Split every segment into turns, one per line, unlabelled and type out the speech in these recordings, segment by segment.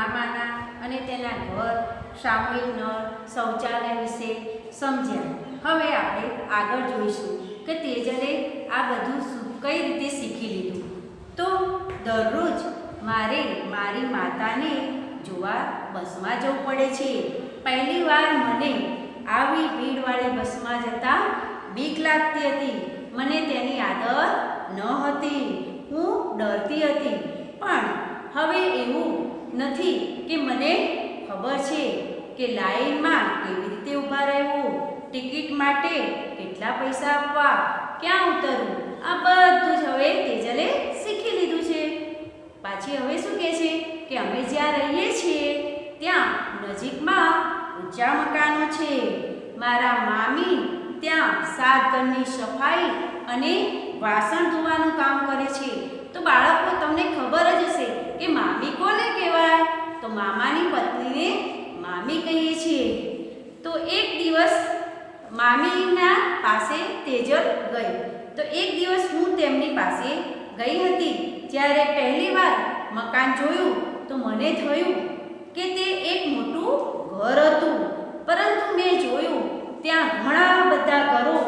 મામાના અને તેના ઘર, સામૂહિક નળ, શૌચાલય વિશે સમજ્યા. હવે આપણે આગળ જોઈશું કે તેજલે આ બધું કઈ રીતે શીખી લીધું. તો દરરોજ મારે મારી માતાને જોવા બસમાં જવું પડે છે. પહેલી વાર મને આવી ભીડવાળી બસમાં જતાં બીક લાગતી હતી. મને તેની આદત ન હતી. હું ડરતી હતી. પણ હવે એવું નથી કે મને ખબર છે કે લાઈનમાં કેવી રીતે ઊભા રહેવું, ટિકિટ માટે કેટલા પૈસા આપવા, ક્યાં ઉતરવું, આ બધું જ હવે તેજલે શીખી લીધું છે. પાછી હવે શું કહે છે કે અમે જ્યાં રહીએ છીએ ત્યાં નજીકમાં ઊંચા મકાનો છે. મારા મામી ત્યાં 7 ઘરની સફાઈ અને વાસણ ધોવાનું કામ કરે છે. તો બાળકો, તમને ખબર જ હશે કે મામી કોને કહેવાય? તો મામાની પત્નીને મામી કહીએ છીએ. તો એક દિવસ મામીના પાસે તેજલ ગઈ. તો એક દિવસ હું તેમની પાસે ગઈ હતી. જ્યારે પહેલી વાર મકાન જોયું તો મને થયું કે તે એક મોટું ઘર હતું. પરંતુ મેં જોયું ત્યાં ઘણા બધા ઘરો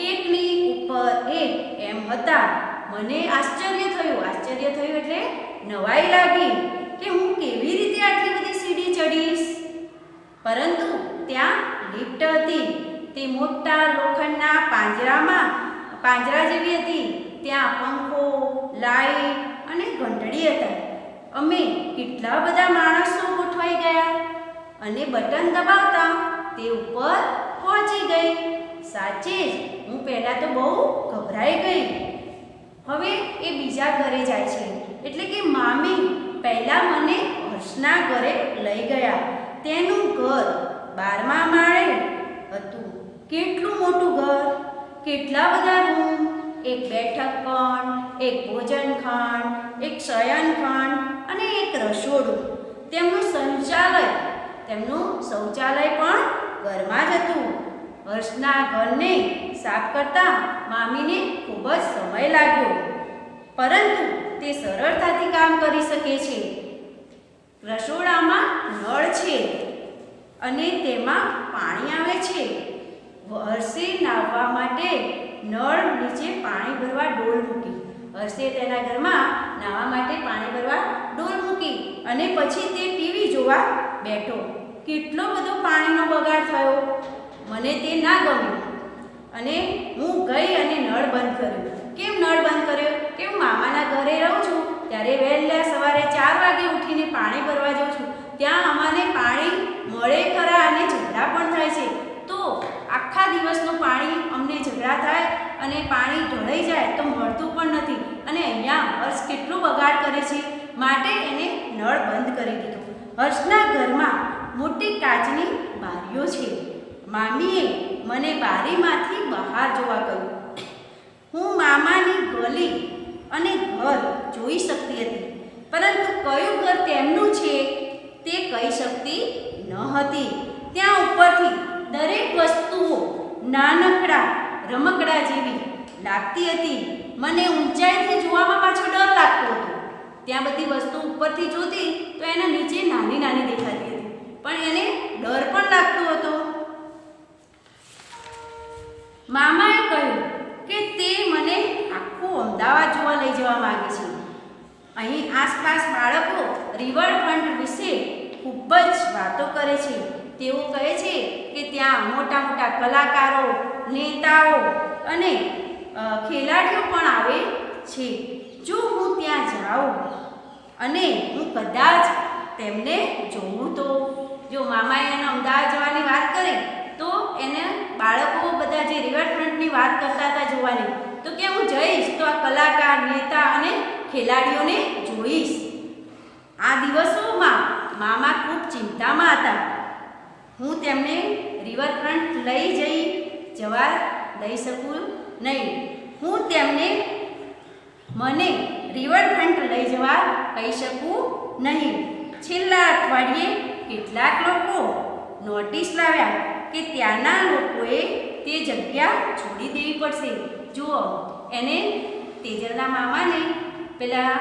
એકની ઉપર એક એમ હતા. મને આશ્ચર્ય થયું એટલે નવાઈ લાગી કે હું કેવી રીતે આટલી બધી સીડી ચડીશ. પરંતુ ત્યાં લિફ્ટ હતી. તે મોટા લોખંડના પાંજરા જેવી હતી. ત્યાં પંખો, લાઈટ અને ઘંટડી હતા. અમે કેટલા બધા માણસો ગોઠવાઈ ગયા અને બટન દબાવતા તે ઉપર પહોંચી ગઈ. સાચે જ હું પહેલાં તો બહુ ગભરાઈ ગઈ. હવે એ બીજા ઘરે જાય છે, એટલે કે મામી પહેલાં મને હર્ષના ઘરે લઈ ગયા. તેનું ઘર 12મા માળે હતું. કેટલું મોટું ઘર, કેટલા બધા રૂમ, એક બેઠક ખંડ, એક ભોજન ખંડ, એક શયન ખંડ અને એક રસોડું. તેમનું શૌચાલય પણ ઘરમાં જ હતું. હર્ષના ઘરને સાફ કરતા મામીને ખૂબ જ સમય લાગ્યો, પરંતુ તે સરળતાથી કામ કરી શકે છે. રસોડામાં નળ છે અને તેમાં પાણી આવે છે. હર્ષે નાહવા માટે નળ નીચે પાણી ભરવા ડોલ મૂકી. હર્ષે તેના ઘરમાં નાહવા માટે પાણી ભરવા ડોલ મૂકી અને પછી તે ટીવી જોવા બેઠો. કેટલો બધો પાણીનો બગાડ થયો. મને તે ના ગમ્યું અને હું ગઈ અને નળ બંધ કર્યો. કેમ નળ બંધ કર્યો? કે હું મામાના ઘરે રહું છું ત્યારે વહેલા સવારે 4 વાગે ઉઠીને પાણી ભરવા જાઉં છું. ત્યાં અમને પાણી મળે ખરા અને ઝઘડા પણ થાય છે. તો આખા દિવસનું પાણી અમને ઝઘડા થાય અને પાણી ઢળાઈ જાય તો મળતું પણ નથી. અને અહીંયા હર્ષ કેટલો બગાડ કરે છે, માટે એને નળ બંધ કરી દીધો. હર્ષના ઘરમાં મોટી કાચની બારીઓ છે. મામીએ મને બારીમાંથી બહાર જોવા કહ્યું. હું મામાની ગલી અને ઘર જોઈ શકતી હતી, પરંતુ કયું ઘર તેમનું છે તે કહી શકતી ન હતી. ત્યાં ઉપરથી દરેક વસ્તુઓ નાનકડા રમકડા જેવી લાગતી હતી. મને ઊંચાઈથી જોવામાં પાછો ડર લાગતો હતો. ત્યાં બધી વસ્તુ ઉપરથી જોતી તો એને નીચે નાની નાની દેખાતી હતી, પણ એને ડર પણ લાગતો હતો. મામાએ કહ્યું કે તે મને આખું અમદાવાદ જોવા લઈ જવા માંગે છે. અહીં આસપાસ બાળકો રિવરફ્રન્ટ વિશે ખૂબ જ વાતો કરે છે. તેઓ કહે છે કે ત્યાં મોટા મોટા કલાકારો, નેતાઓ અને ખેલાડીઓ પણ આવે છે. જો હું ત્યાં જાઉં અને હું કદાચ તેમને જોઉં તો, જો મામાએ એને અમદાવાદ જવાની વાત કરી તો એને બાળકો બધા જે રિવરફ્રન્ટની વાત કરતા હતા જોવાની, તો કે હું જઈશ તો આ કલાકાર, નેતા અને ખેલાડીઓને જોઈશ. આ દિવસોમાં મામા ખૂબ ચિંતામાં હતા. હું તેમને રિવરફ્રન્ટ જવા દઈ શકું નહીં. હું તેમને મને રિવરફ્રન્ટ લઈ જવા કહી શકું નહીં. છેલ્લા અઠવાડિયે કેટલાક લોકો નોટિસ લાવ્યા કે ત્યાંના લોકોએ તે જગ્યા છોડી દેવી પડશે. જુઓ, એને તેજલના મામાને પેલા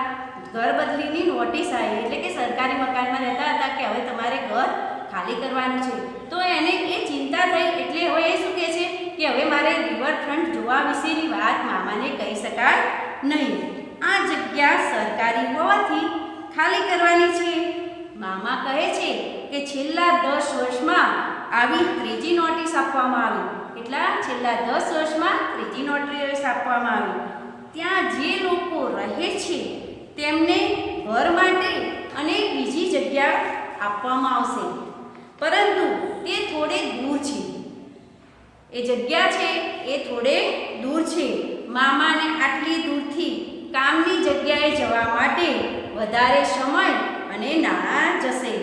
ઘર બદલીની નોટિસ આવી, એટલે કે સરકારી મકાનમાં રહેતા હતા કે હવે તમારે ઘર ખાલી કરવાનું છે. તો એને એ ચિંતા થઈ, એટલે હવે એ શું કહે છે કે હવે મારે રિવરફ્રન્ટ જોવા વિશેની વાત મામાને કહી શકાય નહીં. આ જગ્યા સરકારી હોવાથી ખાલી કરવાની છે. મામા કહે છે કે છેલ્લા 10 વર્ષમાં આવી ત્રીજી નોટિસ આપવામાં આવી. એટલા છેલ્લા 10 વર્ષમાં ત્રીજી નોટિસ આપવામાં આવી. ત્યાં જે લોકો રહે છે તેમને ઘર માટે અને બીજી જગ્યા આપવામાં આવશે, પરંતુ તે થોડે દૂર છે. એ જગ્યા છે એ થોડે દૂર છે. મામાને આટલી દૂરથી કામની જગ્યાએ જવા માટે વધારે સમય અને નાણાં જશે.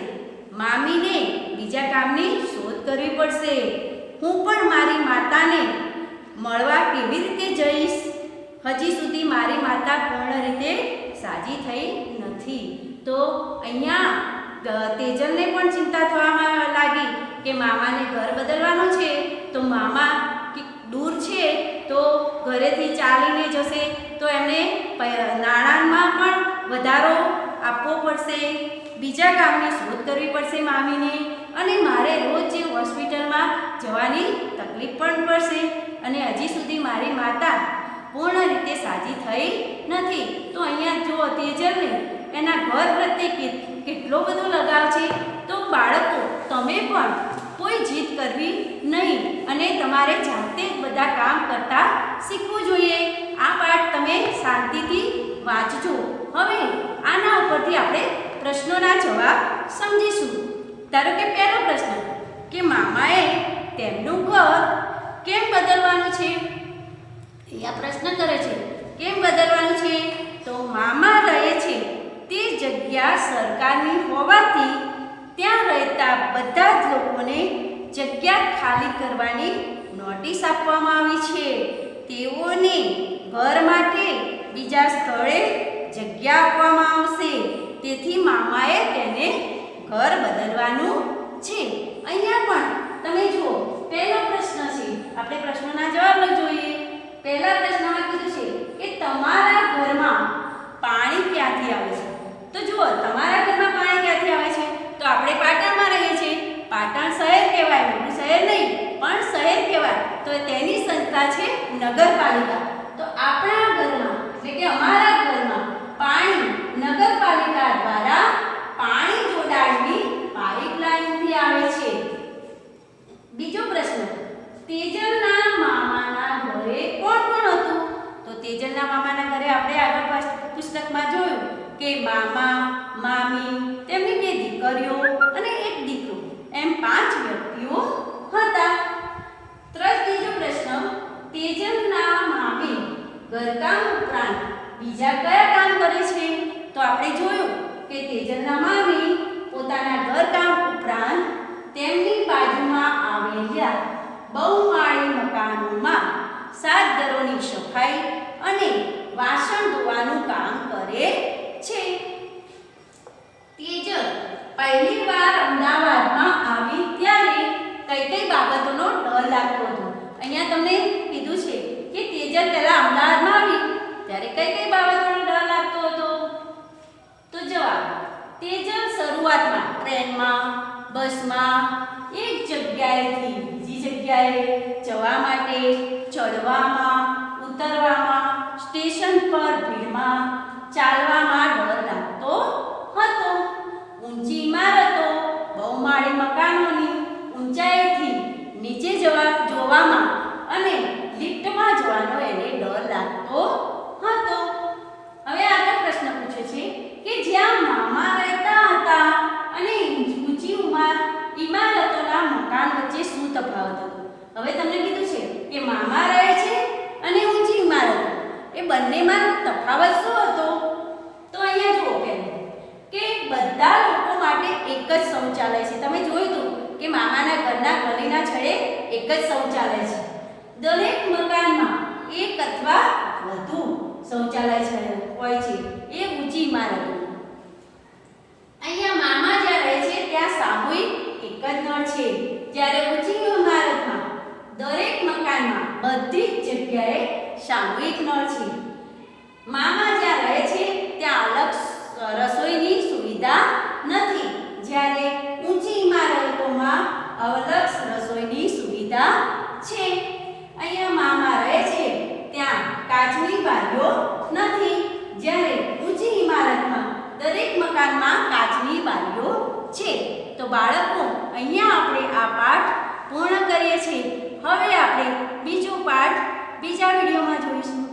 મામીને બીજા કામની શોધ કરવી પડશે. હું પણ મારી માતાને મળવા કેવી રીતે જઈશ? હજી સુધી મારી માતા પૂર્ણ રીતે સાજી થઈ નથી. તો અહીંયા તેજલને પણ ચિંતા થવા લાગી કે મામાને ઘર બદલવાનું છે, તો મામા દૂર છે તો ઘરેથી ચાલીને જશે, તો એમને નાણાંમાં પણ વધારો આપવો પડશે, બીજા કામની શોધ કરવી પડશે મામીને, અને મારે રોજ જે હોસ્પિટલમાં જવાની તકલીફ પણ પડશે, અને હજી સુધી મારી માતા પૂર્ણ રીતે સાજી થઈ નથી. તો અહીંયા જો તેજલને એના ઘર પ્રત્યે કેટલો બધો લગાવ છે. તો બાળકો, તમે પણ કોઈ જીદ કરવી નહીં અને તમારે જાતે જ બધા કામ કરતા શીખવું જોઈએ. આ પાઠ તમે શાંતિથી વાંચજો. હવે આના ઉપરથી આપણે પ્રશ્નોના જવાબ સમજીશું. ધારો કે પહેલો પ્રશ્ન કે મામાએ તેમનું ઘર કેમ બદલવાનું છે? એ આ પ્રશ્ન કરે છે, કેમ બદલવાનું છે? તો મામા રહે છે તે જગ્યા સરકારની હોવાથી ત્યાં રહેતા બધા જ લોકોને જગ્યા ખાલી કરવાની નોટિસ આપવામાં આવી છે. તેઓને ઘર માટે બીજા સ્થળે જગ્યા આપવામાં આવશે. તેથી મામાએ તેને ઘર બદલવાનું છે. અહીંયા પણ તમે જુઓ, પહેલો પ્રશ્ન છે, આપણે પ્રશ્નોના જવાબ જોઈએ. પહેલા પ્રશ્નમાં કીધું છે કે તમારા ઘરમાં પાણી ક્યાંથી આવે છે? તો જુઓ, તમારા ઘરમાં પાણી ક્યાંથી આવે છે? તો આપણે પાટણમાં રહીએ છીએ. પાટણ શહેર કહેવાય, મોટું શહેર નહીં પણ શહેર કહેવાય. તો તેની સંસ્થા છે નગરપાલિકા. તો આપણા ઘરમાં, એટલે કે અમારા ઘરમાં પાણી નગરપાલિકા દ્વારા પાણી જોડાણની પાઇપલાઇનથી આવે છે. બીજો પ્રશ્ન, તેજલના મામાના ઘરે કોણ કોણ હતું? તો તેજલના મામાના ઘરે આપણે આગળ પુસ્તકમાં જોયું કે મામા, મામી, તેમની 2 દીકરીઓ અને 1 દીકરો, એમ 5 વ્યક્તિઓ હતા. ત્રીજો પ્રશ્ન, તેજલના મામી ઘરકામ ઉપરાંત બીજા કયા કામ કરે છે? તો આપણે જોયું કે તેજલના મામી પોતાના ઘરકામ ઉપરાંત તેમની બાજુમાં આવેલા બહુમાળી મકાનોમાં સાત ઘરોની સફાઈ અને વાસણ ધોવાનું કામ કરે છે. તેજલ પહેલી વાર અમદાવાદમાં આવી ત્યારે કઈ કઈ બાબતોનો ડર લાગતો હતો? અહીંયા તમને કીધું છે કે તેજલ પહેલા અમદાવાદમાં આવી ત્યારે કઈ કઈ બાબતોનો ડર લાગતો હતો? તો જવાબ, તેજલ શરૂઆતમાં ટ્રેનમાં, બસમાં એક જગ્યાએથી બીજી જગ્યાએ જવા માટે ચડવામાં, ઉતરવામાં, સ્ટેશન પર ભીડમાં ચાલવામાં ડર લાગતો હતો. ઊંચી ઇમારતો, બહુમાળી મકાનોની ઊંચાઈથી નીચે જોવામાં અને લિફ્ટમાં જવાનો એને ડર લાગતો હતો. હવે આગળ પ્રશ્ન પૂછે છે કે જ્યાં મામા રહેતા હતા અને ઊંચી ઇમારતોના મકાન વચ્ચે શું તફાવત હતો? હવે તમને કીધું છે કે મામા રહે છે અને ઊંચી ઇમારતો, એ બંનેમાં તફાવત શું હતો? તો અહીંયા જુઓ કે બધા લોકો માટે એક જ શૌચાલય છે. તમે જોયું હતું કે મામાના ઘરના ગલીના છેડે એક જ શૌચાલય છે. દરેક મકાનમાં એક અથવા વધુ શૌચાલય હોય છે, એ ઊંચી ઇમારતો. અહીંયા મામા જ્યાં રહે છે ત્યાં સામૂહિક એક જ નળ છે, જ્યારે ઊંચી ઇમારતમાં દરેક મકાનમાં બધી જ જગ્યાએ સામૂહિક નળ છે. મામા જ્યાં રહે છે ત્યાં અલગ રસોઈની સુવિધા નથી. જ્યારે ઊંચી ઇમારતોમાં અલગ રસોઈની સુવિધા છે. અહીંયા મામા રહે છે ત્યાં કાચની બારીઓ નથી. જ્યારે ઊંચી ઇમારતમાં દરેક મકાનમાં કાચની બારીઓ છે. તો બાળકો, અહીંયા આપણે આ પાઠ પૂર્ણ કરીએ છીએ. હવે આપણે બીજો પાઠ બીજા વિડીયોમાં જોઈશું.